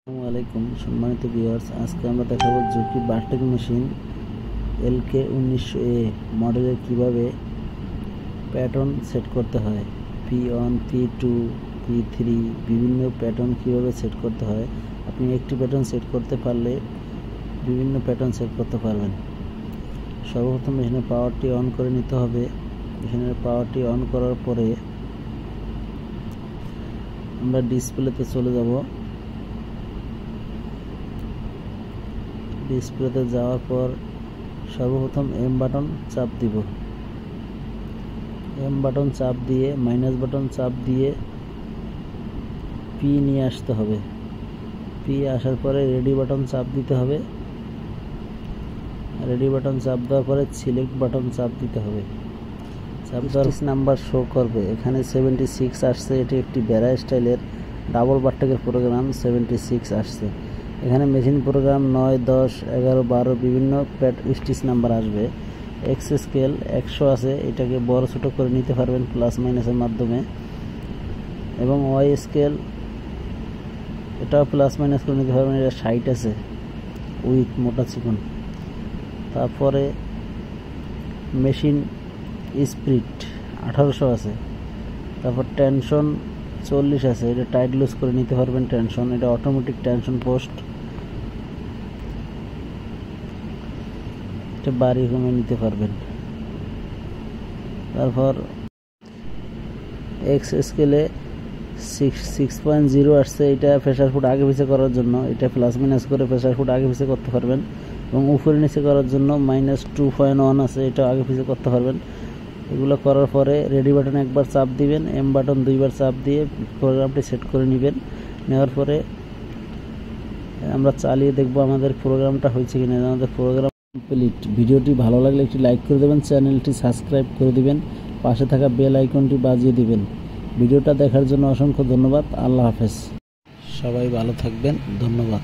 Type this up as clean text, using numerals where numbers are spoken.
আসসালামু আলাইকুম সম্মানিত ভিউয়ার্স, আজকে আমরা দেখাবো জুকি বারটেক মেশিন এলকে 1900A মডেলের কিভাবে প্যাটার্ন সেট করতে হয়। P1 P2 P3 বিভিন্ন প্যাটার্ন কিভাবে সেট করতে হয়। আপনি একটি প্যাটার্ন সেট করতে পারলে বিভিন্ন প্যাটার্ন সেট করতে পারবেন। সর্বপ্রথম মেশিনের পাওয়ারটি অন করে নিতে হবে। মেশিনের পাওয়ারটি অন করার পরে আমরা ডিসপ্লেতে চলে যাব। ডিসপ্লেতে যাওয়ার পর সর্বপ্রথম এম বাটন চাপ দিব। এম বাটন চাপ দিয়ে মাইনাস বাটন চাপ দিয়ে পি নিয়ে আসতে হবে। পি আসার পরে রেডি বাটন চাপ দিতে হবে। রেডি বাটন চাপ দেওয়ার পরে সিলেক্ট বাটন চাপ দিতে হবে। চাপ দেওয়ার নাম্বার শো করবে। এখানে 76 আসছে। এটি একটি বেড়া স্টাইলের ডাবল বারটেকের প্রোগ্রাম 76 আসছে। এখানে মেশিন প্রোগ্রাম 9, 10, 11, 12 বিভিন্ন স্টিচ নাম্বার আসবে। এক্স স্কেল 100 আছে, এটাকে বড় ছোট করে নিতে পারবেন প্লাস মাইনাসের মাধ্যমে। এবং ওয়াই স্কেল এটাও প্লাস মাইনাস করে নিতে পারবেন। এটা 60 আছে উইথ মোটা চিকন। তারপরে মেশিন স্পিড 1800 আছে। তারপর টেনশন 40 আছে, এটা টাইট লুজ করে নিতে পারবেন। টেনশন এটা অটোমেটিক টেনশন পোস্ট, এটা বাড়ি কমে নিতে পারবেন। তারপর এক্স স্কেলে 6.0 আসছে, এটা প্রেসার ফুট আগে পিছিয়ে করার জন্য। এটা প্লাস মাইনাস করে প্রেসার ফুট আগে পিছিয়ে করতে পারবেন। এবং উপরে নিচে করার জন্য -2.1 আছে, এটা আগে পিছিয়ে করতে পারবেন। এগুলো করার পরে রেডি বাটন একবার চাপ দিবেন, এম বাটন দুইবার চাপ দিয়ে প্রোগ্রামটি সেট করে নেবেন। নেওয়ার পরে আমরা চালিয়ে দেখব আমাদের প্রোগ্রামটা হয়েছে কিনা। আমাদের প্রোগ্রাম কমপ্লিট। ভিডিওটি ভালো লাগলে একটি লাইক করে দেবেন, চ্যানেলটি সাবস্ক্রাইব করে দিবেন, পাশে থাকা বেল আইকনটি বাজিয়ে দিবেন। ভিডিওটা দেখার জন্য অসংখ্য ধন্যবাদ। আল্লাহ হাফেজ। সবাই ভালো থাকবেন। ধন্যবাদ।